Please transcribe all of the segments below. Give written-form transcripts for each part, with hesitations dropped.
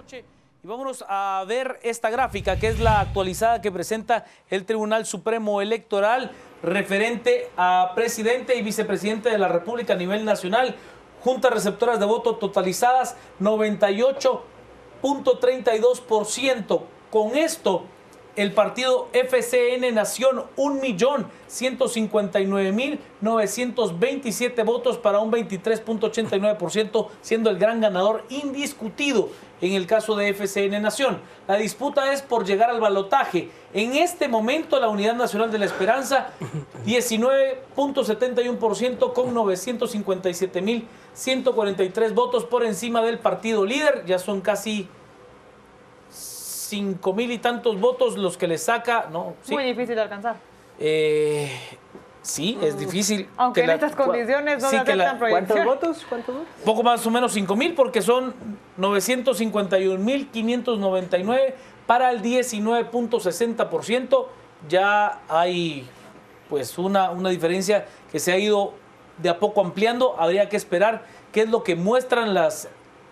noche. Y vámonos a ver esta gráfica, que es la actualizada que presenta el Tribunal Supremo Electoral referente a presidente y vicepresidente de la República a nivel nacional. Juntas receptoras de voto totalizadas, 98.32%. Con esto, el partido FCN Nación, 1.159.927 votos para un 23.89%, siendo el gran ganador indiscutido en el caso de FCN Nación. La disputa es por llegar al balotaje. En este momento, la Unidad Nacional de la Esperanza, 19.71% con 957.143 votos por encima del partido líder. Ya son casi 5,000 y tantos votos los que le saca, ¿no? Sí. Muy difícil de alcanzar. Sí, es difícil. Aunque en estas condiciones no le aceptan proyección. ¿Cuántos votos? Poco más o menos 5,000, porque son 951.599 para el 19.60%. Ya hay pues una diferencia que se ha ido de a poco ampliando. Habría que esperar qué es lo que muestran las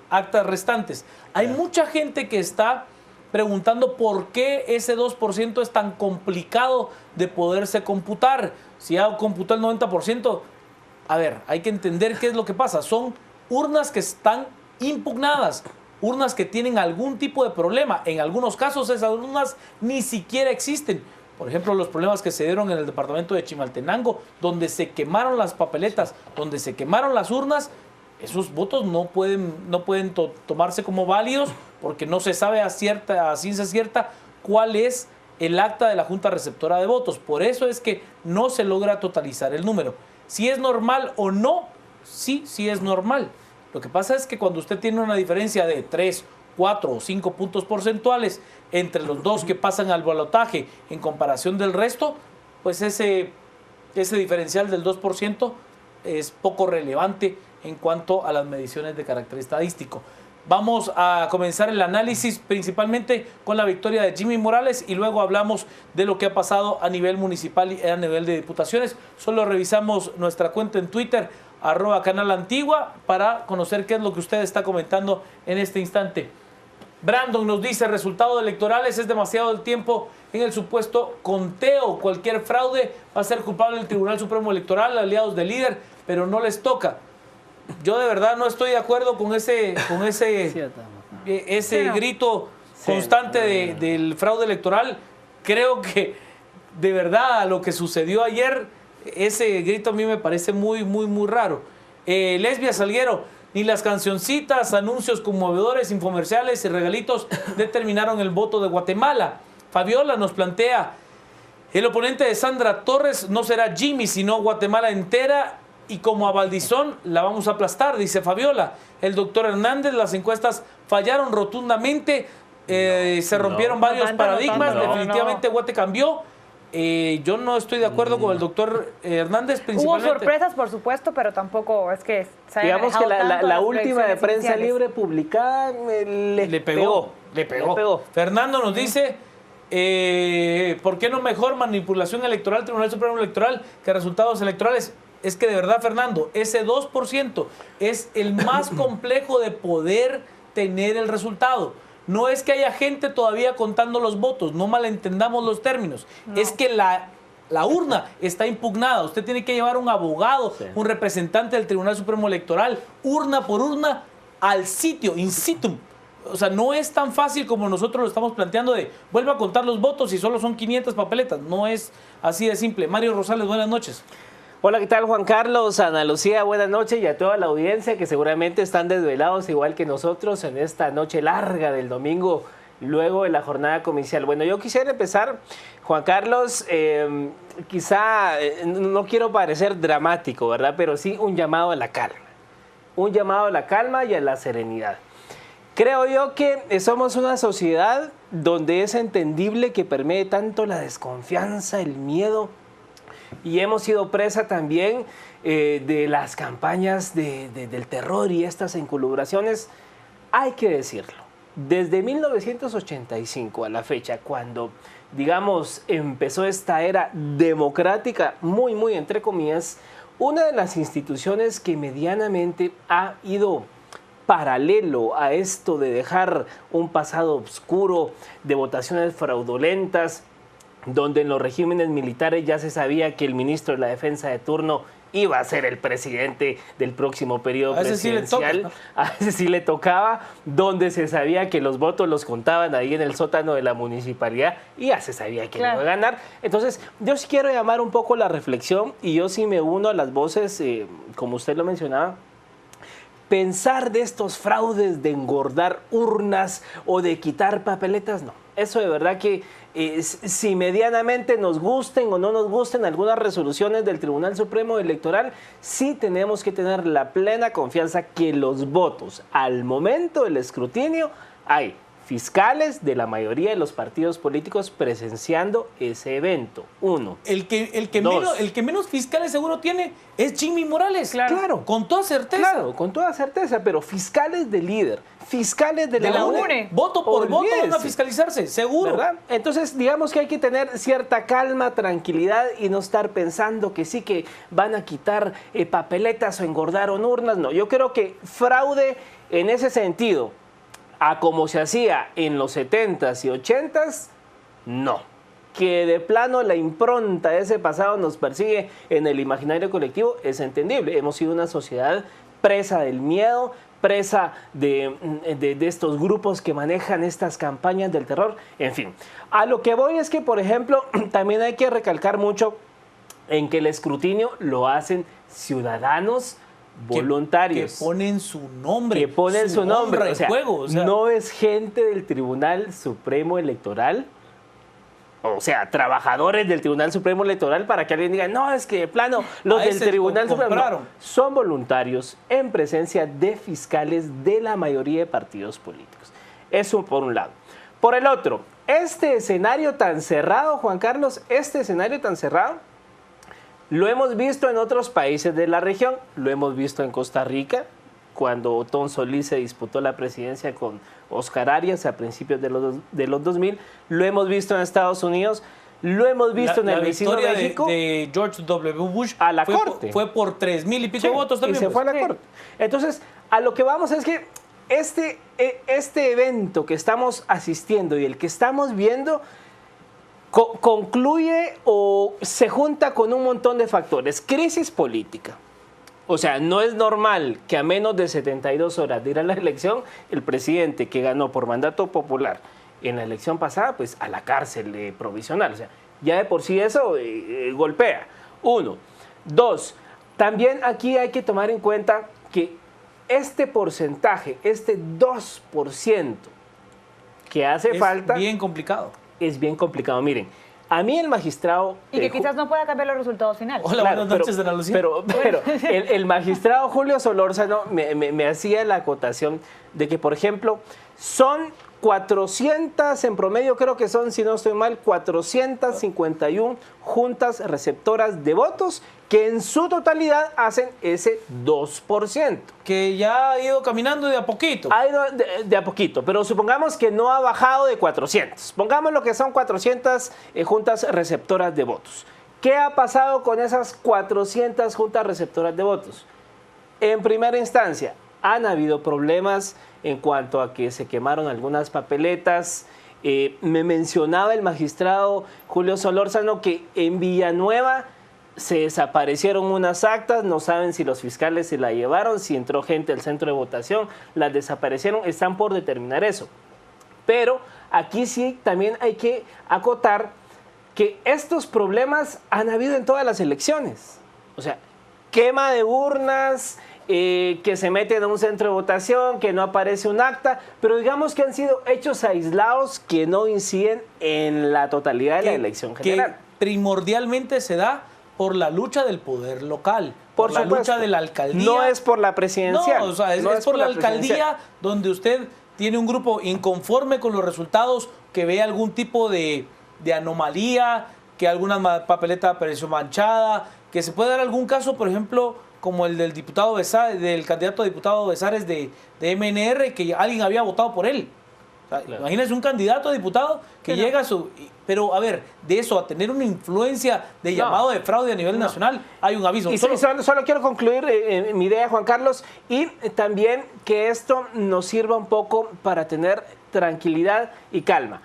actas restantes. Hay mucha gente que está preguntando por qué ese 2% es tan complicado de poderse computar. Si ya computó el 90%, a ver, hay que entender qué es lo que pasa. Son urnas que están impugnadas, urnas que tienen algún tipo de problema. En algunos casos esas urnas ni siquiera existen. Por ejemplo, los problemas que se dieron en el departamento de Chimaltenango, donde se quemaron las papeletas, donde se quemaron las urnas. Esos votos no pueden tomarse como válidos porque no se sabe a ciencia cierta cuál es el acta de la Junta Receptora de Votos. Por eso es que no se logra totalizar el número. Si es normal o no, sí es normal. Lo que pasa es que cuando usted tiene una diferencia de 3, 4 o 5 puntos porcentuales entre los dos que pasan al balotaje en comparación del resto, pues ese diferencial del 2% es poco relevante en cuanto a las mediciones de carácter estadístico. Vamos a comenzar el análisis principalmente con la victoria de Jimmy Morales y luego hablamos de lo que ha pasado a nivel municipal y a nivel de diputaciones. Solo revisamos nuestra cuenta en Twitter, @canalantigua, para conocer qué es lo que usted está comentando en este instante. Brandon nos dice: resultados electorales, es demasiado el tiempo en el supuesto conteo. Cualquier fraude va a ser culpable el Tribunal Supremo Electoral, aliados del líder, pero no les toca. Yo de verdad no estoy de acuerdo con ese grito constante del fraude electoral. Creo que de verdad lo que sucedió ayer, ese grito a mí me parece muy raro. Lesbia Salguero: ni las cancioncitas, anuncios conmovedores, infomerciales y regalitos determinaron el voto de Guatemala. Fabiola nos plantea: el oponente de Sandra Torres no será Jimmy, sino Guatemala entera. Y como a Valdizón la vamos a aplastar, dice Fabiola. El doctor Hernández: las encuestas fallaron rotundamente, se rompieron varios paradigmas, definitivamente Guate cambió. Yo no estoy de acuerdo con el doctor Hernández, principalmente. Hubo sorpresas, por supuesto, pero tampoco es que se haya digamos que la última de Prensa Libre publicada le pegó. Fernando nos dice: ¿por qué no mejor manipulación electoral, Tribunal Supremo Electoral, que resultados electorales? Es que de verdad, Fernando, ese 2% es el más complejo de poder tener el resultado. No es que haya gente todavía contando los votos, no malentendamos los términos. No. Es que la urna está impugnada. Usted tiene que llevar un abogado, un representante del Tribunal Supremo Electoral, urna por urna, al sitio, in situ. O sea, no es tan fácil como nosotros lo estamos planteando de vuelva a contar los votos y solo son 500 papeletas. No es así de simple. Mario Rosales, buenas noches. Hola, ¿qué tal, Juan Carlos? Ana Lucía, buenas noches, y a toda la audiencia que seguramente están desvelados igual que nosotros en esta noche larga del domingo, luego de la jornada comicial. Bueno, yo quisiera empezar, Juan Carlos, quizá no quiero parecer dramático, ¿verdad? Pero sí un llamado a la calma. Un llamado a la calma y a la serenidad. Creo yo que somos una sociedad donde es entendible que permee tanto la desconfianza, el miedo, y hemos sido presa también de las campañas del terror y estas enculubraciones. Hay que decirlo, desde 1985 a la fecha, cuando, digamos, empezó esta era democrática, muy entre comillas, una de las instituciones que medianamente ha ido paralelo a esto de dejar un pasado oscuro de votaciones fraudulentas, donde en los regímenes militares ya se sabía que el ministro de la Defensa de turno iba a ser el presidente del próximo periodo presidencial. A ese sí le tocaba, donde se sabía que los votos los contaban ahí en el sótano de la municipalidad y ya se sabía que iba a ganar. Entonces, yo sí quiero llamar un poco la reflexión y yo sí me uno a las voces, como usted lo mencionaba, pensar de estos fraudes de engordar urnas o de quitar papeletas, no. Eso de verdad que si medianamente nos gusten o no nos gusten algunas resoluciones del Tribunal Supremo Electoral, sí tenemos que tener la plena confianza que los votos al momento del escrutinio hay fiscales de la mayoría de los partidos políticos presenciando ese evento. Uno. El que menos fiscales seguro tiene es Jimmy Morales. Claro. Con toda certeza. Claro, con toda certeza, pero fiscales de líder, fiscales de la UNE. Voto por voto van a fiscalizarse, seguro. ¿Verdad? Entonces, digamos que hay que tener cierta calma, tranquilidad y no estar pensando que sí que van a quitar papeletas o engordaron urnas. No, yo creo que fraude en ese sentido, a como se hacía en los 70s y 80s, no. Que de plano la impronta de ese pasado nos persigue en el imaginario colectivo es entendible. Hemos sido una sociedad presa del miedo, presa de estos grupos que manejan estas campañas del terror. En fin, a lo que voy es que, por ejemplo, también hay que recalcar mucho en que el escrutinio lo hacen ciudadanos voluntarios. Que ponen su nombre. Que ponen su nombre. O sea, no es gente del Tribunal Supremo Electoral, o sea, trabajadores del Tribunal Supremo Electoral, para que alguien diga, no, es que de plano los del Tribunal Supremo no, son voluntarios en presencia de fiscales de la mayoría de partidos políticos. Eso por un lado. Por el otro, este escenario tan cerrado, Juan Carlos, este escenario tan cerrado, lo hemos visto en otros países de la región, lo hemos visto en Costa Rica, cuando Otón Solís se disputó la presidencia con Oscar Arias a principios de los 2000, lo hemos visto en Estados Unidos, lo hemos visto en el vecino México. De George W. Bush a la corte. Fue por 3,000 y pico votos también. Y se fue a la corte. Entonces, a lo que vamos es que este evento que estamos asistiendo y el que estamos viendo concluye o se junta con un montón de factores. Crisis política. O sea, no es normal que a menos de 72 horas de ir a la elección, el presidente que ganó por mandato popular en la elección pasada, pues a la cárcel provisional. O sea, ya de por sí eso golpea. Uno. Dos, también aquí hay que tomar en cuenta que este porcentaje, este 2% que hace falta... Es bien complicado. Es bien complicado. Miren, a mí el magistrado... Y que quizás no pueda cambiar los resultados finales. Hola, buenas noches, Ana Lucía. Pero el magistrado Julio Solórzano me hacía la acotación de que, por ejemplo, son 400, en promedio creo que son, si no estoy mal, 451 juntas receptoras de votos que en su totalidad hacen ese 2%. Que ya ha ido caminando de a poquito. Ha ido de a poquito, pero supongamos que no ha bajado de 400. Pongamos lo que son 400 juntas receptoras de votos. ¿Qué ha pasado con esas 400 juntas receptoras de votos? En primera instancia, han habido problemas en cuanto a que se quemaron algunas papeletas. Me mencionaba el magistrado Julio Solórzano que en Villanueva se desaparecieron unas actas, no saben si los fiscales se la llevaron, si entró gente al centro de votación, las desaparecieron, están por determinar eso. Pero aquí sí también hay que acotar que estos problemas han habido en todas las elecciones. O sea, quema de urnas, que se meten a un centro de votación, que no aparece un acta, pero digamos que han sido hechos aislados que no inciden en la totalidad de la elección general. Que primordialmente se da por la lucha del poder local, por la lucha de la alcaldía. No es por la presidencial. No, o sea, es por la alcaldía donde usted tiene un grupo inconforme con los resultados, que ve algún tipo de anomalía, que alguna papeleta apareció manchada, que se puede dar algún caso, por ejemplo, como el del candidato a diputado Besares de MNR, que alguien había votado por él. Claro. Imagínense un candidato a diputado que llega a su... Pero, a ver, de eso a tener una influencia de llamado de fraude a nivel nacional, hay un aviso. Y solo quiero concluir mi idea, Juan Carlos, y también que esto nos sirva un poco para tener tranquilidad y calma.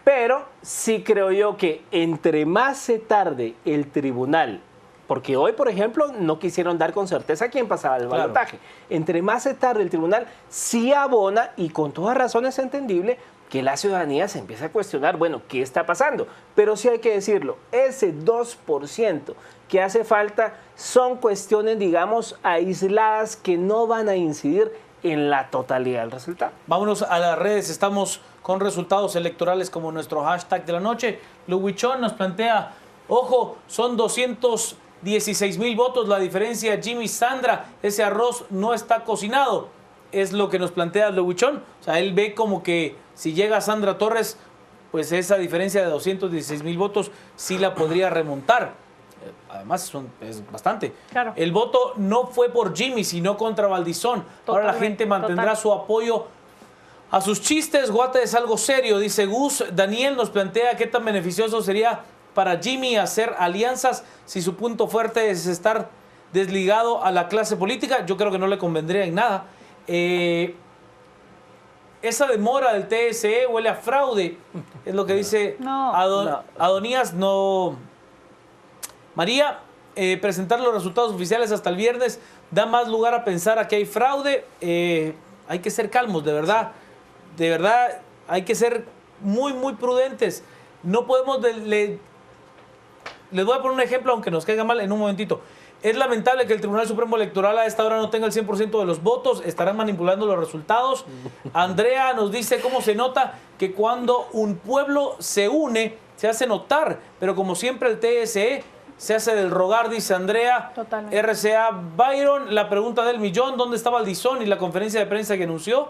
Pero sí creo yo que entre más se tarde el tribunal, porque hoy, por ejemplo, no quisieron dar con certeza quién pasaba el balotaje. Entre más se tarde el tribunal, sí abona, y con todas razones es entendible, que la ciudadanía se empieza a cuestionar, bueno, ¿qué está pasando? Pero sí hay que decirlo, ese 2% que hace falta son cuestiones, digamos, aisladas que no van a incidir en la totalidad del resultado. Vámonos a las redes, estamos con resultados electorales como nuestro hashtag de la noche. Luwichón nos plantea, ojo, son 216,000 votos la diferencia. Jimmy Sandra, ese arroz no está cocinado. Es lo que nos plantea Luwichón. O sea, él ve como que si llega Sandra Torres, pues esa diferencia de 216,000 votos sí la podría remontar. Además, es bastante. Claro. El voto no fue por Jimmy, sino contra Valdizón. Ahora la gente mantendrá su apoyo a sus chistes. Guate es algo serio, dice Gus. Daniel nos plantea qué tan beneficioso sería para Jimmy hacer alianzas si su punto fuerte es estar desligado a la clase política. Yo creo que no le convendría en nada. Esa demora del TSE huele a fraude, es lo que dice Adonías. No. María, presentar los resultados oficiales hasta el viernes da más lugar a pensar a que hay fraude. Hay que ser calmos, de verdad. De verdad, hay que ser muy, muy prudentes. No podemos... Les voy a poner un ejemplo, aunque nos caiga mal en un momentito. Es lamentable que el Tribunal Supremo Electoral a esta hora no tenga el 100% de los votos. Estarán manipulando los resultados. Andrea nos dice cómo se nota que cuando un pueblo se une, se hace notar. Pero como siempre el TSE se hace del rogar, dice Andrea. Totalmente. RCA Byron, la pregunta del millón, ¿dónde está Valdizón y la conferencia de prensa que anunció?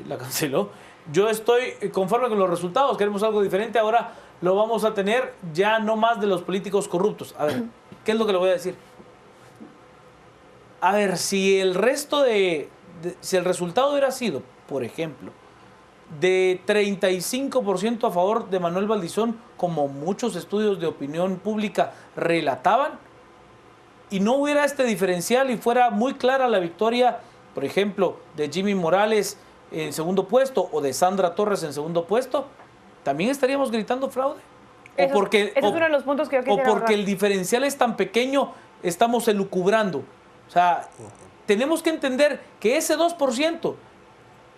La canceló. Yo estoy conforme con los resultados, queremos algo diferente. Ahora lo vamos a tener ya no más de los políticos corruptos. A ver, ¿qué es lo que le voy a decir? A ver, si el resto si el resultado hubiera sido, por ejemplo, de 35% a favor de Manuel Valdizón, como muchos estudios de opinión pública relataban, y no hubiera este diferencial y fuera muy clara la victoria, por ejemplo, de Jimmy Morales en segundo puesto o de Sandra Torres en segundo puesto, también estaríamos gritando fraude. Ese es uno de los puntos que yo quisiera o porque el diferencial es tan pequeño, estamos elucubrando. O sea, tenemos que entender que ese 2%,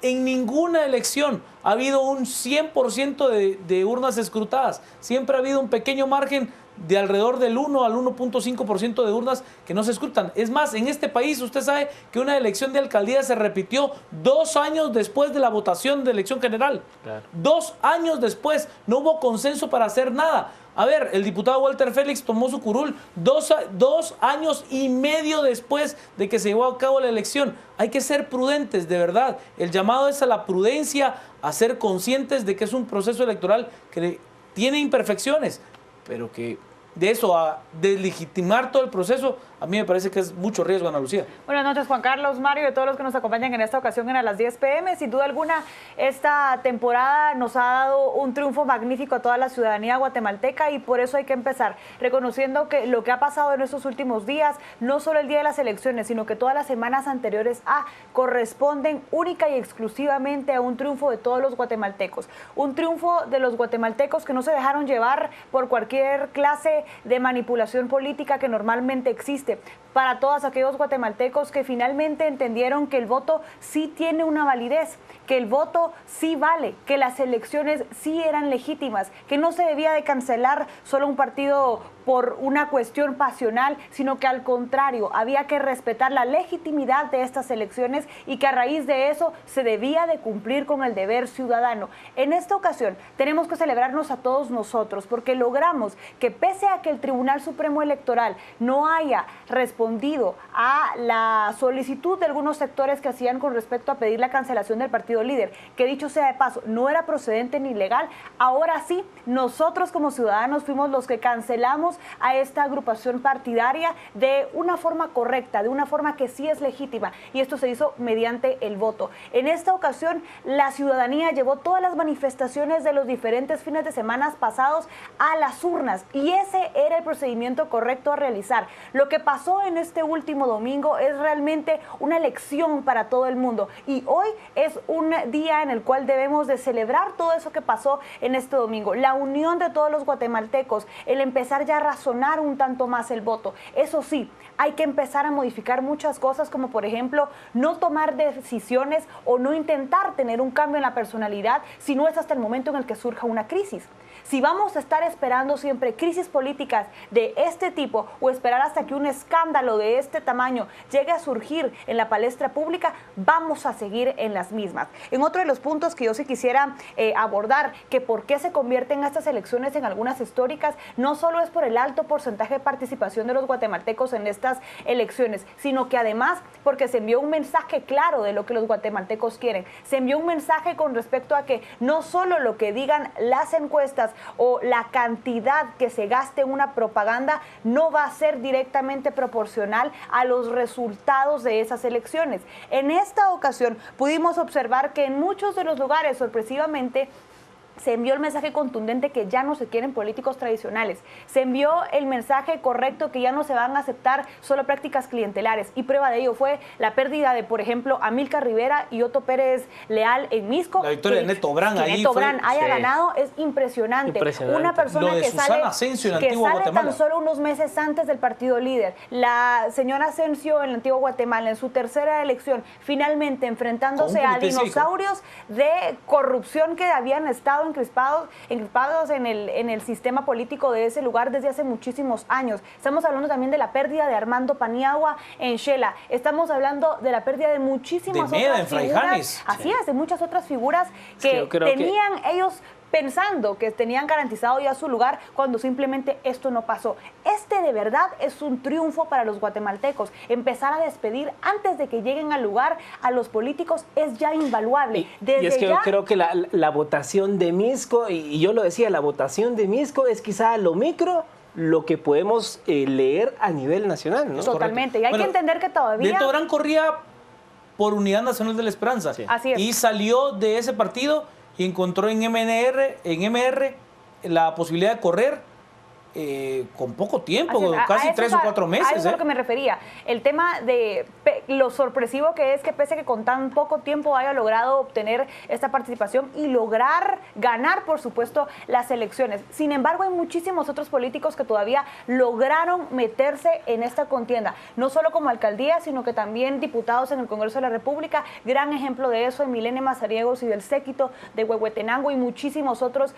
en ninguna elección ha habido un 100% de urnas escrutadas. Siempre ha habido un pequeño margen de alrededor del 1 al 1.5% de urnas que no se escrutan. Es más, en este país usted sabe que una elección de alcaldía se repitió 2 años después de la votación de elección general. Claro. 2 años después. No hubo consenso para hacer nada. A ver, el diputado Walter Félix tomó su curul 2 años y medio después de que se llevó a cabo la elección. Hay que ser prudentes, de verdad. El llamado es a la prudencia, a ser conscientes de que es un proceso electoral que tiene imperfecciones, pero que de eso a deslegitimar todo el proceso, a mí me parece que es mucho riesgo, Ana Lucía. Buenas noches, Juan Carlos, Mario y a todos los que nos acompañan en esta ocasión a las 10 p.m. Sin duda alguna, esta temporada nos ha dado un triunfo magnífico a toda la ciudadanía guatemalteca y por eso hay que empezar reconociendo que lo que ha pasado en estos últimos días, no solo el día de las elecciones, sino que todas las semanas anteriores corresponden única y exclusivamente a un triunfo de todos los guatemaltecos. Un triunfo de los guatemaltecos que no se dejaron llevar por cualquier clase de manipulación política que normalmente existe. Para todos aquellos guatemaltecos que finalmente entendieron que el voto sí tiene una validez, que el voto sí vale, que las elecciones sí eran legítimas, que no se debía de cancelar solo un partido por una cuestión pasional, sino que al contrario, había que respetar la legitimidad de estas elecciones y que a raíz de eso se debía de cumplir con el deber ciudadano. En esta ocasión tenemos que celebrarnos a todos nosotros porque logramos que pese a que el Tribunal Supremo Electoral no haya respondido a la solicitud de algunos sectores que hacían con respecto a pedir la cancelación del partido partido líder, que dicho sea de paso, no era procedente ni legal. Ahora sí, nosotros como ciudadanos fuimos los que cancelamos a esta agrupación partidaria de una forma correcta, de una forma que sí es legítima, y esto se hizo mediante el voto. En esta ocasión, la ciudadanía llevó todas las manifestaciones de los diferentes fines de semana pasados a las urnas, y ese era el procedimiento correcto a realizar. Lo que pasó en este último domingo es realmente una lección para todo el mundo, y hoy es un día en el cual debemos de celebrar todo eso que pasó en este domingo, la unión de todos los guatemaltecos, el empezar ya a razonar un tanto más el voto. Eso sí, hay que empezar a modificar muchas cosas, como por ejemplo no tomar decisiones o no intentar tener un cambio en la personalidad si no es hasta el momento en el que surja una crisis. Si vamos a estar esperando siempre crisis políticas de este tipo o esperar hasta que un escándalo de este tamaño llegue a surgir en la palestra pública, vamos a seguir en las mismas. En otro de los puntos que yo sí quisiera abordar, que por qué se convierten estas elecciones en algunas históricas, no solo es por el alto porcentaje de participación de los guatemaltecos en estas elecciones, sino que además porque se envió un mensaje claro de lo que los guatemaltecos quieren. Se envió un mensaje con respecto a que no solo lo que digan las encuestas o la cantidad que se gaste en una propaganda no va a ser directamente proporcional a los resultados de esas elecciones. En esta ocasión pudimos observar que en muchos de los lugares, sorpresivamente, se envió el mensaje contundente que ya no se quieren políticos tradicionales. Se envió el mensaje correcto que ya no se van a aceptar solo prácticas clientelares. Y prueba de ello fue la pérdida de, por ejemplo, Amílcar Rivera y Otto Pérez Leal en Misco. La victoria de Neto Brand ahí Neto Brand haya ganado es impresionante. Una persona que sale tan solo unos meses antes del partido líder. La señora Asensio en la antigua Guatemala, en su tercera elección, finalmente enfrentándose a dinosaurios de corrupción que habían estado encrispados en el sistema político de ese lugar desde hace muchísimos años. Estamos hablando también de la pérdida de Armando Paniagua en Xela. Estamos hablando de la pérdida de muchísimas otras figuras. Así es, de muchas otras figuras que tenían ellos pensando que tenían garantizado ya su lugar cuando simplemente esto no pasó. Este de verdad es un triunfo para los guatemaltecos. Empezar a despedir antes de que lleguen al lugar a los políticos es ya invaluable. Y es que yo creo que la votación de Misco, y yo lo decía, la votación de Misco es quizá lo micro lo que podemos leer a nivel nacional, ¿no? Totalmente. Y hay que entender que todavía... Neto Brand corría por Unidad Nacional de la Esperanza. Sí. Así es. Y salió de ese partido y encontró en MR la posibilidad de correr con poco tiempo, casi 3 o 4 meses. A eso es a lo que me refería. El tema de lo sorpresivo que es que pese a que con tan poco tiempo haya logrado obtener esta participación y lograr ganar, por supuesto, las elecciones. Sin embargo, hay muchísimos otros políticos que todavía lograron meterse en esta contienda, no solo como alcaldía, sino que también diputados en el Congreso de la República. Gran ejemplo de eso, Emilene Mazariegos y del séquito de Huehuetenango y muchísimos otros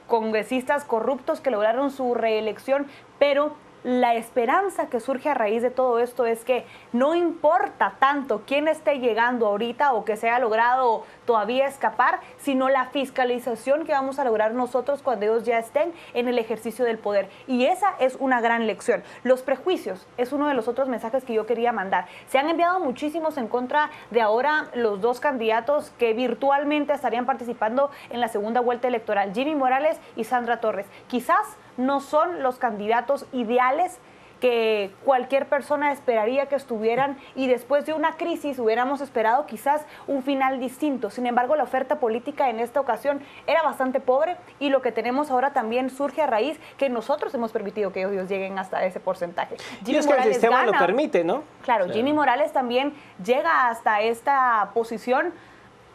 congresistas corruptos que lograron su reelección, pero la esperanza que surge a raíz de todo esto es que no importa tanto quién esté llegando ahorita o que se haya logrado todavía escapar, sino la fiscalización que vamos a lograr nosotros cuando ellos ya estén en el ejercicio del poder. Y esa es una gran lección. Los prejuicios es uno de los otros mensajes que yo quería mandar. Se han enviado muchísimos en contra de ahora los dos candidatos que virtualmente estarían participando en la segunda vuelta electoral, Jimmy Morales y Sandra Torres. Quizás no son los candidatos ideales que cualquier persona esperaría que estuvieran, y después de una crisis hubiéramos esperado quizás un final distinto. Sin embargo, la oferta política en esta ocasión era bastante pobre, y lo que tenemos ahora también surge a raíz que nosotros hemos permitido que ellos lleguen hasta ese porcentaje. Y es que el sistema lo permite, ¿no? Claro, sí. Jimmy Morales también llega hasta esta posición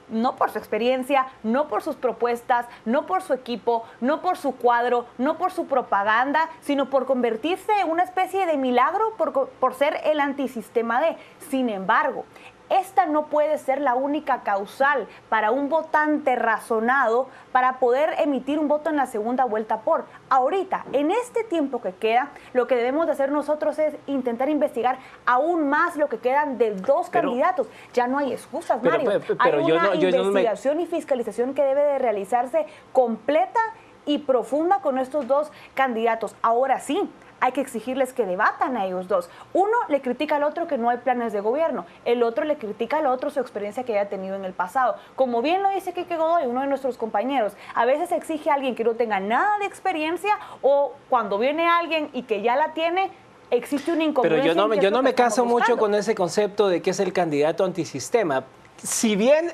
no por su experiencia, no por sus propuestas, no por su equipo, no por su cuadro, no por su propaganda, sino por convertirse en una especie de milagro por ser el antisistema de. Sin embargo, esta no puede ser la única causal para un votante razonado para poder emitir un voto en la segunda vuelta por. Ahorita, en este tiempo que queda, lo que debemos de hacer nosotros es intentar investigar aún más lo que quedan de dos candidatos. Ya no hay excusas, Mario. Hay una investigación y fiscalización que debe de realizarse completa y profunda con estos dos candidatos. Ahora sí, hay que exigirles que debatan a ellos dos. Uno le critica al otro que no hay planes de gobierno, el otro le critica al otro su experiencia que haya tenido en el pasado. Como bien lo dice Quique Godoy, uno de nuestros compañeros, a veces exige a alguien que no tenga nada de experiencia, o cuando viene alguien y que ya la tiene, existe una incongruencia. Pero yo no me caso mucho con ese concepto de que es el candidato antisistema. Si bien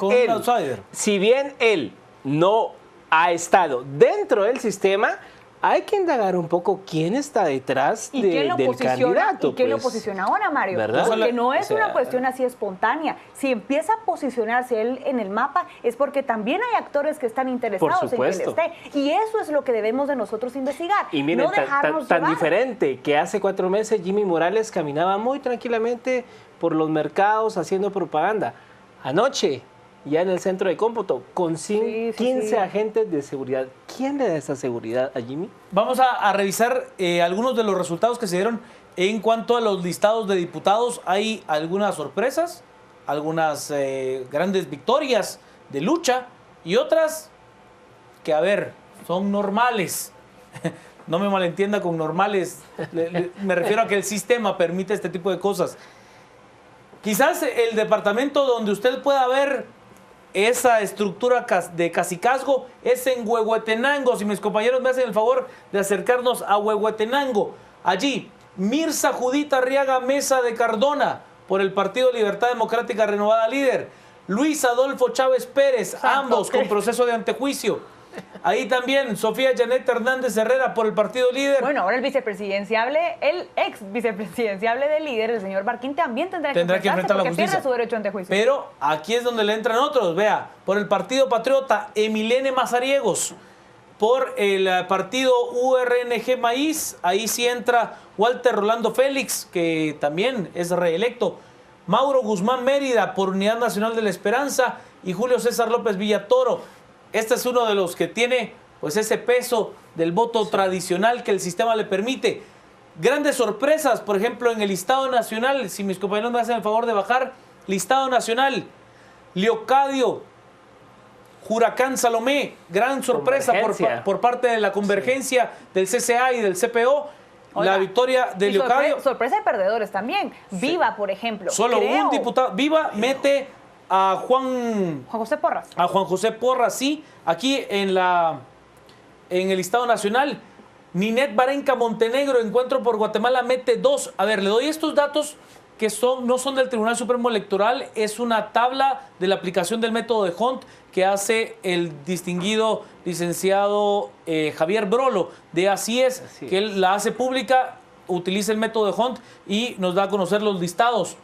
él no ha estado dentro del sistema, hay que indagar un poco quién está detrás del candidato. ¿Y quién lo posiciona ahora, Mario? ¿Verdad? Porque no es una cuestión así espontánea. Si empieza a posicionarse él en el mapa, es porque también hay actores que están interesados en que él esté. Y eso es lo que debemos de nosotros investigar. Y miren, no tan diferente que hace 4 meses Jimmy Morales caminaba muy tranquilamente por los mercados haciendo propaganda. Anoche, ya en el centro de cómputo, con 15 agentes de seguridad. ¿Quién le da esa seguridad a Jimmy? Vamos a revisar algunos de los resultados que se dieron en cuanto a los listados de diputados. Hay algunas sorpresas, algunas grandes victorias de lucha y otras que, a ver, son normales. No me malentienda con normales, me refiero a que el sistema permite este tipo de cosas. Quizás el departamento donde usted pueda ver esa estructura de cacicazgo es en Huehuetenango. Si mis compañeros me hacen el favor de acercarnos a Huehuetenango. Allí, Mirza Judith Arriaga Mesa de Cardona, por el Partido Libertad Democrática Renovada Líder. Luis Adolfo Chávez Pérez, ambos con proceso de antejuicio. Ahí también Sofía Janet Hernández Herrera por el Partido Líder. Bueno, ahora el ex vicepresidenciable del Líder, el señor Barquín, también tendrá que enfrentar la justicia. Pierde su derecho a antejuicio. Pero aquí es donde le entran otros. Vea, por el Partido Patriota, Emilene Mazariegos. Por el partido URNG Maíz, ahí sí entra Walter Rolando Félix, que también es reelecto. Mauro Guzmán Mérida por Unidad Nacional de la Esperanza y Julio César López Villatoro. Este es uno de los que tiene pues ese peso del voto tradicional que el sistema le permite. Grandes sorpresas, por ejemplo, en el listado nacional, si mis compañeros me hacen el favor de bajar, listado nacional, Leocadio Huracán Salomé, gran sorpresa por parte de la convergencia del CCA y del CPO. Oiga, la victoria de Leocadio. Sorpresa de perdedores también. Viva, por ejemplo. Solo un diputado. Viva mete a Juan José Porras. A Juan José Porras, sí. Aquí en el listado nacional. Ninet Barenca Montenegro, Encuentro por Guatemala, mete 2. A ver, le doy estos datos que no son del Tribunal Supremo Electoral. Es una tabla de la aplicación del método de Hunt que hace el distinguido licenciado Javier Brolo de Así es, que él la hace pública, utiliza el método de Hunt y nos da a conocer los listados.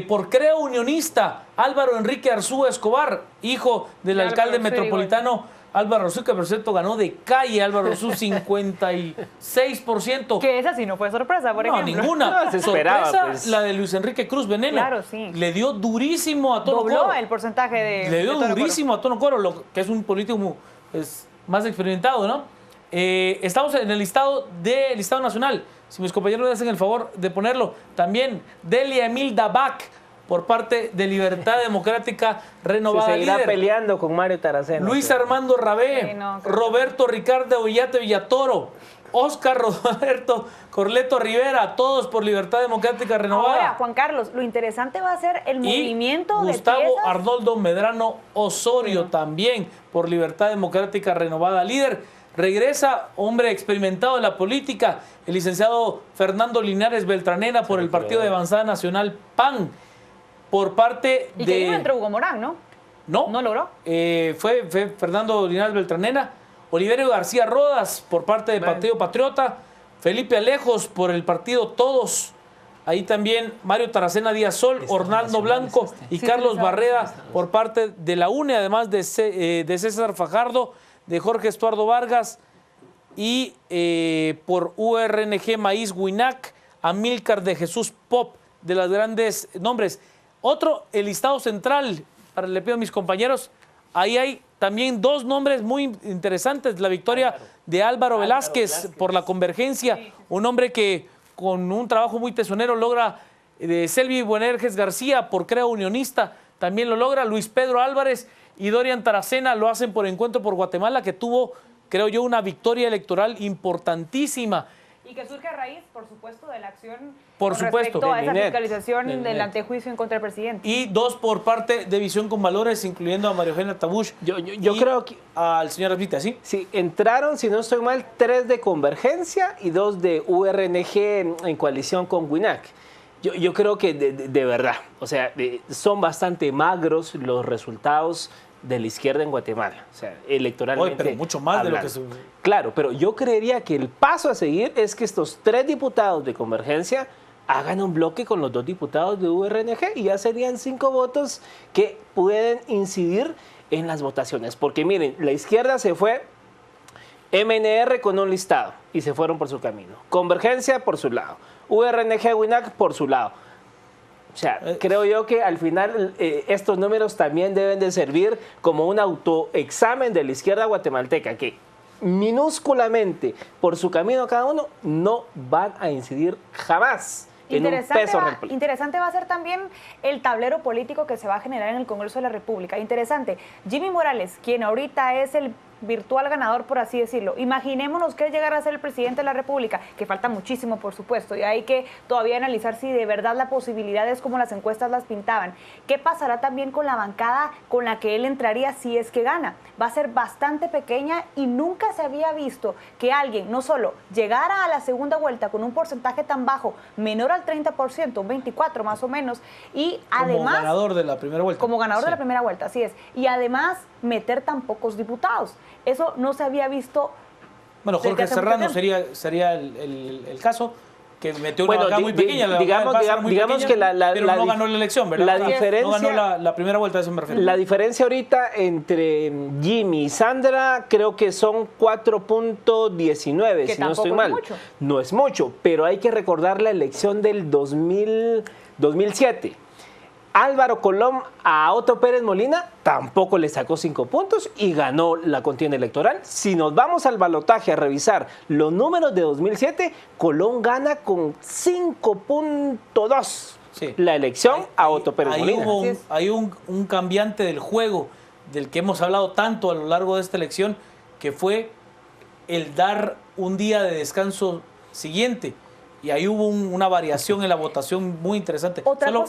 Por Creo Unionista, Álvaro Enrique Arzúa Escobar, hijo del alcalde metropolitano Álvaro Arzú, que por cierto ganó de calle. Álvaro Arzú, 56%. Que esa sí no fue sorpresa, por ejemplo. No, ninguna. No, se esperaba, sorpresa, pues. la de Luis Enrique Cruz Veneno. Claro, sí. Le dio durísimo a Tono Dobló Coro. el porcentaje de... Le dio durísimo a Tono Coro, que es un político más experimentado, ¿no? Estamos en el listado nacional. Si mis compañeros me hacen el favor de ponerlo. También Delia Emil Dabac, por parte de Libertad Democrática Renovada Se seguirá Líder. peleando con Mario Taracena. Luis Armando Rabé, Roberto Ricardo Villate Villatoro, Óscar Roberto Corleto Rivera, todos por Libertad Democrática Renovada. Ahora, Juan Carlos, lo interesante va a ser el movimiento de Gustavo piezas. Arnoldo Medrano Osorio, también por Libertad Democrática Renovada Líder. Regresa, hombre experimentado en la política, el licenciado Fernando Linares Beltranena por el Partido de Avanzada Nacional PAN. Por parte y que iba entre Hugo Morán, ¿no? ¿No logró? Fue Fernando Linares Beltranena. Oliverio García Rodas por parte del Partido Patriota. Felipe Alejos por el partido Todos. Ahí también Mario Taracena Díaz Sol, Orlando Blanco y Carlos Barreda por parte de la UNE, además de César Fajardo, de Jorge Estuardo Vargas y por URNG Maíz Huinac, Amílcar de Jesús Pop, de los grandes nombres. Otro, el listado central, le pido a mis compañeros, ahí hay también 2 nombres muy interesantes. La victoria de Álvaro Velázquez por la convergencia, un hombre que con un trabajo muy tesonero logra, de Selvi Buenerges García por Creo Unionista, también lo logra. Luis Pedro Álvarez y Dorian Taracena lo hacen por Encuentro por Guatemala, que tuvo, creo yo, una victoria electoral importantísima Y que surge a raíz, por supuesto, de la acción Por con supuesto, respecto a del esa INET. fiscalización Del del INET. antejuicio en contra del presidente. Y 2 por parte de Visión con Valores, incluyendo a María Eugenia Tabush. Yo y creo que al señor Arvita, ¿sí? sí, entraron, si no estoy mal, 3 de Convergencia y 2 de URNG en coalición con WINAC. Yo creo que de verdad, o sea, son bastante magros los resultados de la izquierda en Guatemala, o sea, electoralmente. Oye, pero mucho más de lo que hablando. Claro, pero yo creería que el paso a seguir es que estos 3 diputados de Convergencia hagan un bloque con los 2 diputados de URNG y ya serían 5 votos que pueden incidir en las votaciones. Porque miren, la izquierda se fue MNR con un listado y se fueron por su camino. Convergencia por su lado. URNG, WINAC por su lado. O sea, creo yo que al final estos números también deben de servir como un autoexamen de la izquierda guatemalteca, que minúsculamente por su camino cada uno no van a incidir jamás en un peso real político. Interesante va a ser también el tablero político que se va a generar en el Congreso de la República. Interesante. Jimmy Morales, quien ahorita es el virtual ganador, por así decirlo. Imaginémonos que él llegara a ser el presidente de la República, que falta muchísimo, por supuesto, y hay que todavía analizar si de verdad la posibilidad es como las encuestas las pintaban. ¿Qué pasará también con la bancada con la que él entraría si es que gana? Va a ser bastante pequeña y nunca se había visto que alguien no solo llegara a la segunda vuelta con un porcentaje tan bajo, menor al 30%, un 24% más o menos, y además... Como ganador de la primera vuelta. Como ganador de la primera vuelta, así es. Y además meter tan pocos diputados. Eso no se había visto. Bueno, desde Jorge hace mucho Serrano tiempo. sería el caso, que metió una bancada muy pequeña. Digamos que pero no ganó la elección, ¿verdad? La diferencia, no ganó la primera vuelta, a eso me refiero. La diferencia ahorita entre Jimmy y Sandra creo que son 4.19, si no estoy mal. No es mucho, pero hay que recordar la elección del 2007. Álvaro Colom a Otto Pérez Molina tampoco le sacó 5 puntos y ganó la contienda electoral. Si nos vamos al balotaje a revisar los números de 2007, Colom gana con 5.2 la elección a Otto Pérez Molina. Hay un cambiante del juego del que hemos hablado tanto a lo largo de esta elección, que fue el dar un día de descanso siguiente. Y ahí hubo una variación en la votación muy interesante.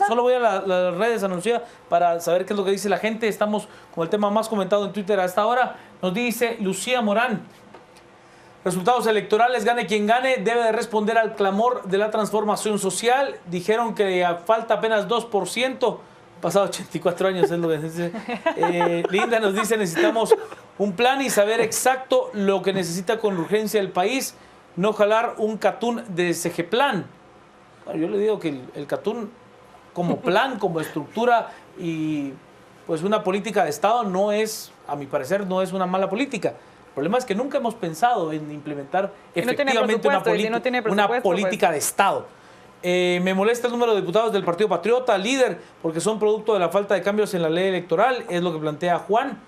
Solo voy a las redes, Ana Lucía, para saber qué es lo que dice la gente. Estamos con el tema más comentado en Twitter hasta ahora. Nos dice Lucía Morán: resultados electorales, gane quien gane, debe de responder al clamor de la transformación social. Dijeron que falta apenas 2%. Pasado 84 años es lo que dice. Linda nos dice: necesitamos un plan y saber exacto lo que necesita con urgencia el país. No jalar un catún de Segeplan. Bueno, yo le digo que el catún como plan, como estructura y pues una política de Estado no es, a mi parecer, no es una mala política. El problema es que nunca hemos pensado en implementar efectivamente una política de Estado. Me molesta el número de diputados del Partido Patriota, líder, porque son producto de la falta de cambios en la ley electoral, es lo que plantea Juan.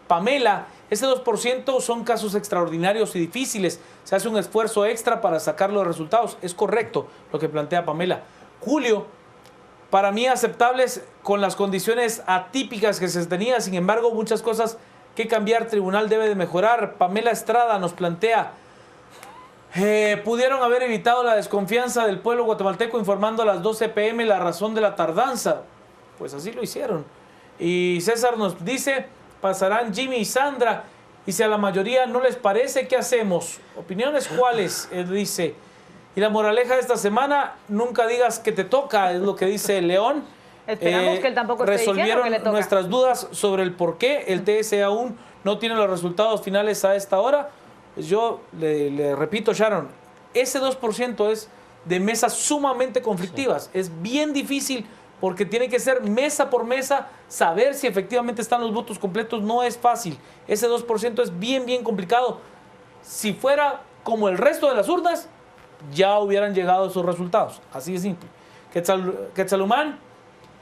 Pamela: ese 2% son casos extraordinarios y difíciles. Se hace un esfuerzo extra para sacar los resultados. Es correcto lo que plantea Pamela. Julio: para mí aceptables con las condiciones atípicas que se tenía. Sin embargo, muchas cosas que cambiar. Tribunal debe de mejorar. Pamela Estrada nos plantea: pudieron haber evitado la desconfianza del pueblo guatemalteco informando a las 12 p.m. la razón de la tardanza. Pues así lo hicieron. Y César nos dice: pasarán Jimmy y Sandra, y si a la mayoría no les parece, ¿qué hacemos? ¿Opiniones cuáles? Él dice. Y la moraleja de esta semana: nunca digas que te toca, es lo que dice León. Esperamos que él tampoco esté diciendo que le resolvieron toca. nuestras dudas sobre el por qué el TSE aún no tiene los resultados finales a esta hora. Yo le repito, Sharon, ese 2% es de mesas sumamente conflictivas. Es bien difícil, porque tiene que ser mesa por mesa, saber si efectivamente están los votos completos. No es fácil. Ese 2% es bien complicado. Si fuera como el resto de las urnas, ya hubieran llegado esos resultados. Así de simple. Quetzalumán: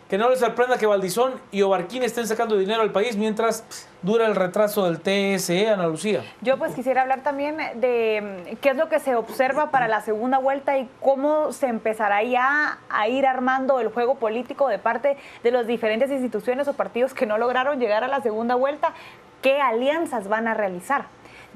que no les sorprenda que Valdizón y Obarquín estén sacando dinero al país mientras dura el retraso del TSE, Ana Lucía. Yo pues quisiera hablar también de qué es lo que se observa para la segunda vuelta y cómo se empezará ya a ir armando el juego político de parte de las diferentes instituciones o partidos que no lograron llegar a la segunda vuelta. ¿Qué alianzas van a realizar?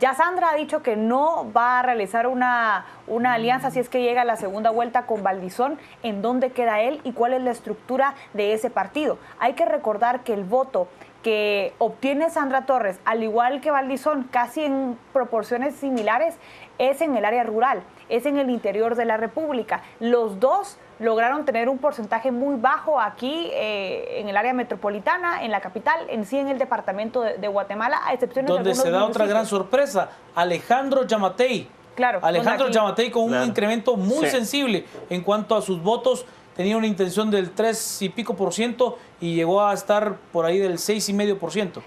Ya Sandra ha dicho que no va a realizar una alianza si es que llega a la segunda vuelta con Valdizón. ¿En dónde queda él y cuál es la estructura de ese partido? Hay que recordar que el voto que obtiene Sandra Torres, al igual que Valdizón, casi en proporciones similares, es en el área rural, es en el interior de la República. Los dos lograron tener un porcentaje muy bajo aquí en el área metropolitana, en la capital, en sí en el departamento de Guatemala, a excepción de donde algunos se da otra gran sorpresa, Alejandro Yamatei. Claro, Alejandro Yamatei con un incremento muy Sí. sensible en cuanto a sus votos. Tenía una intención del 3 y pico por ciento y llegó a estar por ahí del 6,5%.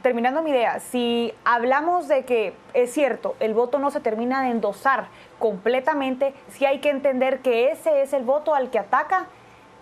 Terminando mi idea, si hablamos de que es cierto, el voto no se termina de endosar completamente, sí hay que entender que ese es el voto al que ataca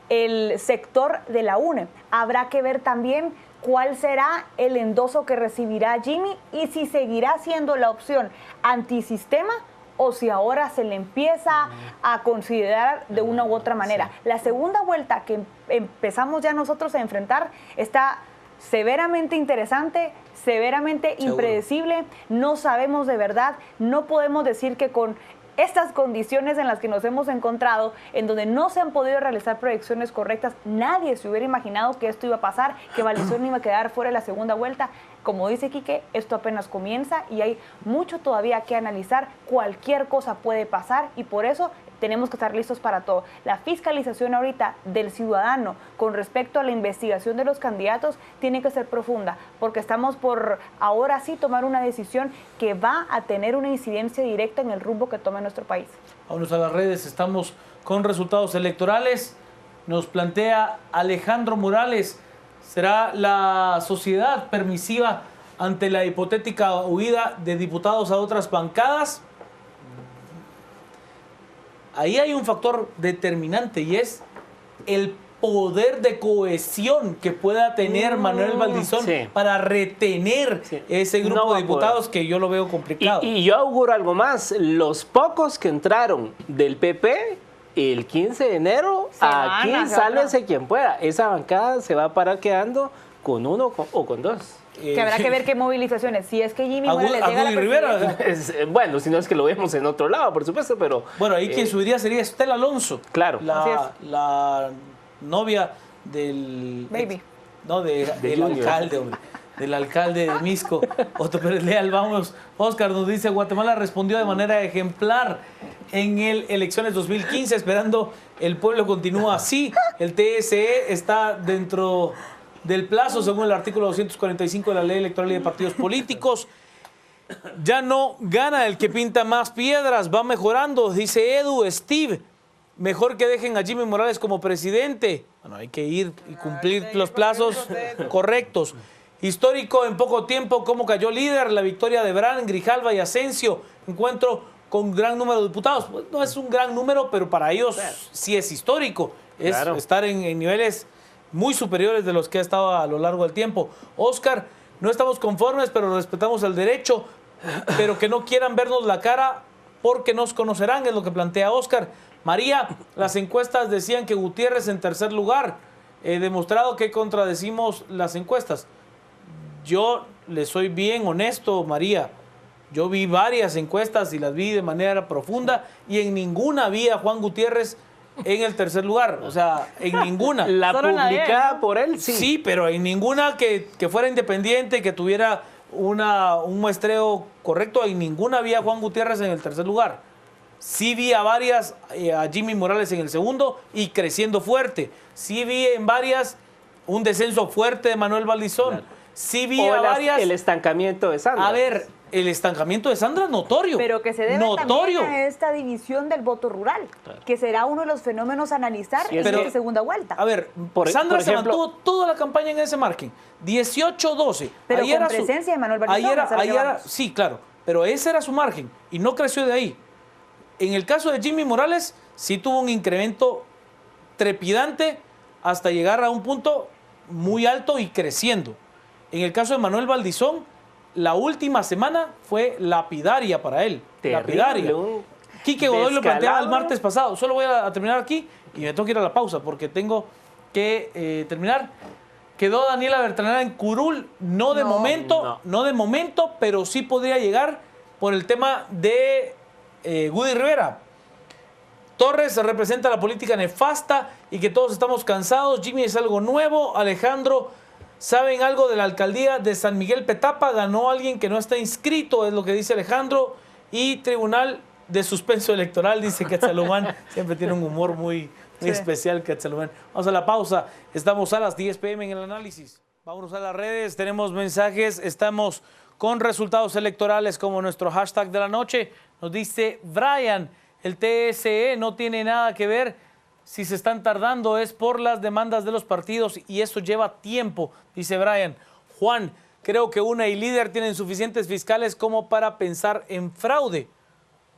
el sector de la UNE. Habrá que ver también cuál será el endoso que recibirá Jimmy y si seguirá siendo la opción antisistema o si ahora se le empieza a considerar de una u otra manera. Sí. La segunda vuelta que empezamos ya nosotros a enfrentar está severamente interesante, severamente impredecible, no sabemos de verdad, no podemos decir que con estas condiciones en las que nos hemos encontrado, en donde no se han podido realizar proyecciones correctas, nadie se hubiera imaginado que esto iba a pasar, que Valdizón iba a quedar fuera de la segunda vuelta. Como dice Quique, esto apenas comienza y hay mucho todavía que analizar, cualquier cosa puede pasar y por eso tenemos que estar listos para todo. La fiscalización ahorita del ciudadano con respecto a la investigación de los candidatos tiene que ser profunda, porque estamos por ahora sí tomar una decisión que va a tener una incidencia directa en el rumbo que tome nuestro país. Vámonos a las redes, estamos con resultados electorales. Nos plantea Alejandro Morales, ¿será la sociedad permisiva ante la hipotética huida de diputados a otras bancadas? Ahí hay un factor determinante y es el poder de cohesión que pueda tener Manuel Valdizón para retener ese grupo de diputados que yo lo veo complicado. Y yo auguro algo más, los pocos que entraron del PP el 15 de enero, aquí sálvese quien pueda. Esa bancada se va a parar quedando con uno o con dos. Que habrá que ver qué movilizaciones. Si es que Jimmy Morales llega a la Rivera. Bueno, si no es que lo vemos en otro lado, por supuesto, pero... Bueno, ahí quien subiría sería Estela Alonso. Claro. La novia del... Baby. No, del alcalde, hombre. Del alcalde de Misco, Otto Pérez Leal. Vamos, Oscar nos dice, Guatemala respondió de manera ejemplar en el elecciones 2015, esperando el pueblo continúa así. El TSE está dentro del plazo, según el artículo 245 de la Ley Electoral y de Partidos Políticos. Ya no gana el que pinta más piedras, va mejorando, dice Edu, Steve. Mejor que dejen a Jimmy Morales como presidente. Bueno, hay que ir y cumplir los plazos correctos. Histórico en poco tiempo, cómo cayó líder, la victoria de Bran, Grijalva y Asensio. Encuentro con gran número de diputados. Pues no es un gran número, pero para ellos sí es histórico. Es estar en niveles muy superiores de los que ha estado a lo largo del tiempo. Oscar, no estamos conformes, pero respetamos el derecho, pero que no quieran vernos la cara porque nos conocerán, es lo que plantea Oscar. María, las encuestas decían que Gutiérrez en tercer lugar. Demostrado que contradecimos las encuestas. Yo le soy bien honesto, María. Yo vi varias encuestas y las vi de manera profunda y en ninguna vi a Juan Gutiérrez en el tercer lugar. O sea, en ninguna. La publicada por él, sí. Sí, pero en ninguna que fuera independiente, que tuviera un muestreo correcto, en ninguna vi a Juan Gutiérrez en el tercer lugar. Sí vi a varias, a Jimmy Morales en el segundo y creciendo fuerte. Sí vi en varias un descenso fuerte de Manuel Valdizón. Claro. Sí vi a varias... El estancamiento de Sandra. A ver, el estancamiento de Sandra es notorio. Pero que se debe también a esta división del voto rural, que será uno de los fenómenos a analizar en esta segunda vuelta. A ver, Sandra se mantuvo toda la campaña en ese margen, 18-12. Pero ahí con presencia de Manuel Valdizón. Sí, claro, pero ese era su margen y no creció de ahí. En el caso de Jimmy Morales, sí tuvo un incremento trepidante hasta llegar a un punto muy alto y creciendo. En el caso de Manuel Valdizón, la última semana fue lapidaria para él. Terrible, lapidaria. Quique Godoy lo planteaba el martes pasado. Solo voy a terminar aquí y me tengo que ir a la pausa porque tengo que terminar. quedó Daniela Bertranera en curul, no de momento, pero sí podría llegar por el tema de Woody Rivera. Torres representa la política nefasta y que todos estamos cansados. Jimmy es algo nuevo. Alejandro, ¿saben algo de la alcaldía de San Miguel Petapa? Ganó alguien que no está inscrito, es lo que dice Alejandro. Y tribunal de suspenso electoral, dice Quetzalumán. Siempre tiene un humor muy especial, Quetzalumán. Vamos a la pausa. Estamos a las 10 p.m. en el análisis. Vámonos a las redes. Tenemos mensajes. Estamos con resultados electorales como nuestro hashtag de la noche. Nos dice Brian, el TSE no tiene nada que ver. Si se están tardando es por las demandas de los partidos y eso lleva tiempo, dice Brian. Juan, creo que UNE y Líder tienen suficientes fiscales como para pensar en fraude.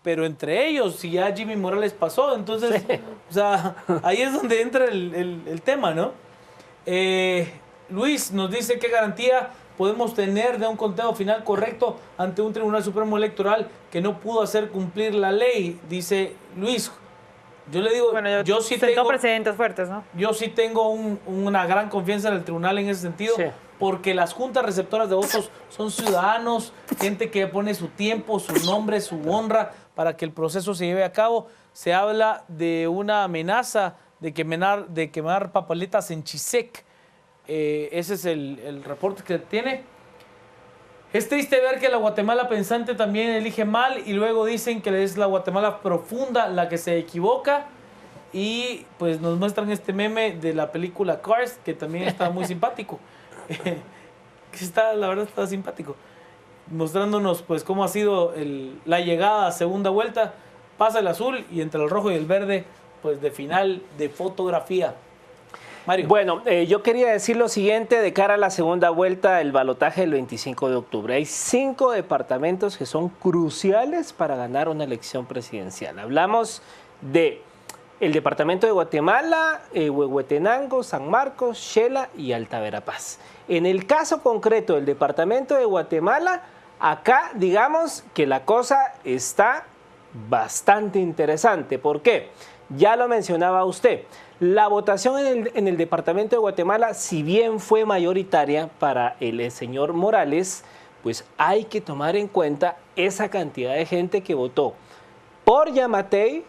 Pero entre ellos, si ya Jimmy Morales pasó, entonces, o sea, ahí es donde entra el tema, ¿no? Luis nos dice qué garantía podemos tener de un conteo final correcto ante un Tribunal Supremo Electoral que no pudo hacer cumplir la ley, dice Luis. Yo le digo, bueno, yo sí tengo precedentes fuertes, ¿no? Yo sí tengo una gran confianza en el tribunal en ese sentido, porque las juntas receptoras de votos son ciudadanos, gente que pone su tiempo, su nombre, su honra para que el proceso se lleve a cabo. Se habla de una amenaza de quemar papeletas en Chisec. Ese es el reporte que tiene. Es triste ver que la Guatemala pensante también elige mal y luego dicen que es la Guatemala profunda la que se equivoca y pues nos muestran este meme de la película Cars que también está muy simpático. La verdad está simpático, mostrándonos pues cómo ha sido la llegada a segunda vuelta. Pasa el azul y entre el rojo y el verde pues de final de fotografía. Mario. Bueno, yo quería decir lo siguiente de cara a la segunda vuelta, el balotaje del 25 de octubre. Hay 5 departamentos que son cruciales para ganar una elección presidencial. Hablamos de el departamento de Guatemala, Huehuetenango, San Marcos, Xela y Alta Verapaz. En el caso concreto del departamento de Guatemala, acá digamos que la cosa está bastante interesante. ¿Por qué? Ya lo mencionaba usted. La votación en el departamento de Guatemala, si bien fue mayoritaria para el señor Morales, pues hay que tomar en cuenta esa cantidad de gente que votó por Yamatei,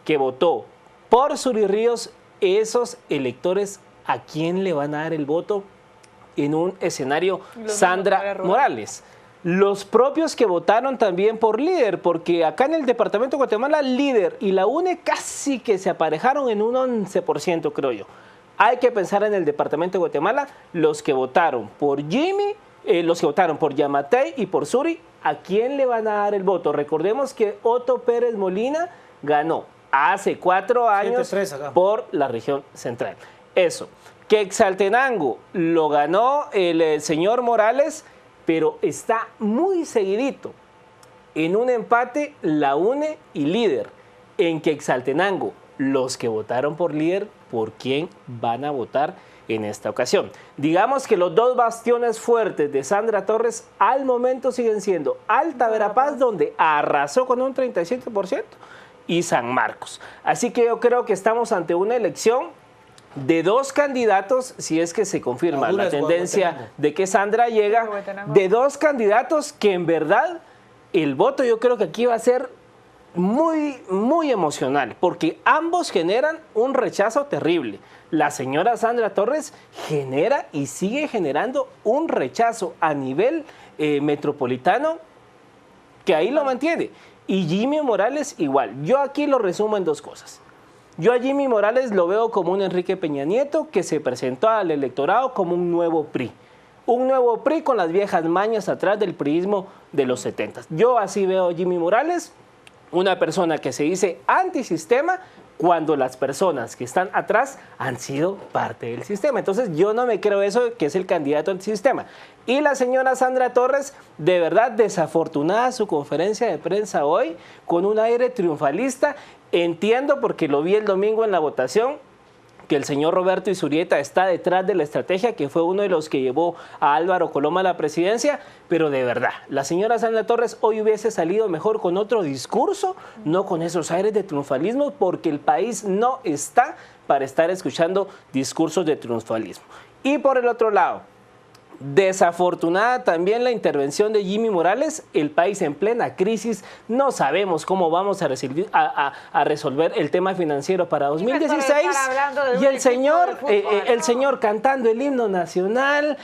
que votó por Suri Ríos. Esos electores, ¿a quién le van a dar el voto en un escenario Sandra Morales? Los propios que votaron también por Líder, porque acá en el departamento de Guatemala, Líder y la UNE casi que se aparejaron en un 11%, creo yo. Hay que pensar en el departamento de Guatemala, los que votaron por Jimmy, los que votaron por Yamatei y por Suri, ¿a quién le van a dar el voto? Recordemos que Otto Pérez Molina ganó hace 4 años por la región central. Eso. Quetzaltenango lo ganó el señor Morales, pero está muy seguidito. En un empate, la UNE y Líder. En Quetzaltenango, los que votaron por Líder, ¿por quién van a votar en esta ocasión? Digamos que los 2 bastiones fuertes de Sandra Torres al momento siguen siendo Alta Verapaz, donde arrasó con un 37%, y San Marcos. Así que yo creo que estamos ante una elección de 2 candidatos, si es que se confirma la tendencia de que Sandra llega, de 2 candidatos que en verdad el voto yo creo que aquí va a ser muy, muy emocional, porque ambos generan un rechazo terrible. La señora Sandra Torres genera y sigue generando un rechazo a nivel metropolitano que ahí lo mantiene. Y Jimmy Morales igual. Yo aquí lo resumo en 2 cosas. Yo a Jimmy Morales lo veo como un Enrique Peña Nieto que se presentó al electorado como un nuevo PRI. Un nuevo PRI con las viejas mañas atrás del priismo de los 70. Yo así veo a Jimmy Morales, una persona que se dice antisistema cuando las personas que están atrás han sido parte del sistema. Entonces yo no me creo eso, que es el candidato antisistema. Y la señora Sandra Torres, de verdad desafortunada su conferencia de prensa hoy, con un aire triunfalista. Entiendo, porque lo vi el domingo en la votación, que el señor Roberto Izurieta está detrás de la estrategia, que fue uno de los que llevó a Álvaro Coloma a la presidencia, pero de verdad, la señora Sandra Torres hoy hubiese salido mejor con otro discurso, no con esos aires de triunfalismo, porque el país no está para estar escuchando discursos de triunfalismo. Y por el otro lado, desafortunada también la intervención de Jimmy Morales, el país en plena crisis, no sabemos cómo vamos a resolver el tema financiero para 2016 y el señor cantando el himno nacional,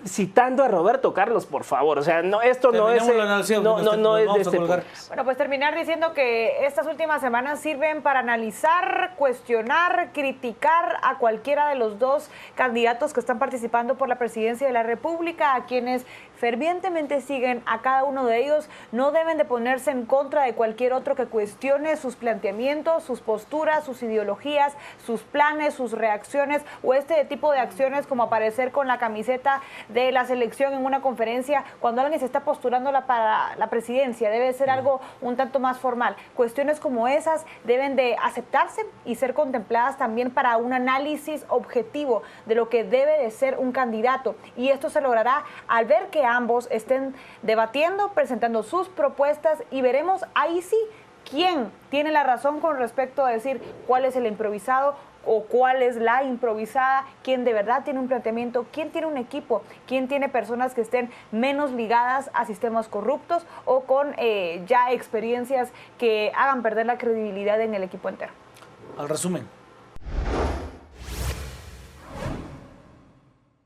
citando a Roberto Carlos, por favor, o sea, no, esto no es de este punto. Bueno, pues terminar diciendo que estas últimas semanas sirven para analizar, cuestionar, criticar a cualquiera de los dos candidatos que están participando por la presidencia de la República, a quienes fervientemente siguen a cada uno de ellos. No deben de ponerse en contra de cualquier otro que cuestione sus planteamientos, sus posturas, sus ideologías, sus planes, sus reacciones o este tipo de acciones como aparecer con la camiseta de la selección en una conferencia cuando alguien se está postulando para la presidencia. Debe ser algo un tanto más formal. Cuestiones como esas deben de aceptarse y ser contempladas también para un análisis objetivo de lo que debe de ser un candidato. Y esto se logrará al ver que ambos estén debatiendo, presentando sus propuestas y veremos ahí sí quién tiene la razón con respecto a decir cuál es el improvisado o cuál es la improvisada, quién de verdad tiene un planteamiento, quién tiene un equipo, quién tiene personas que estén menos ligadas a sistemas corruptos o con ya experiencias que hagan perder la credibilidad en el equipo entero. Al resumen.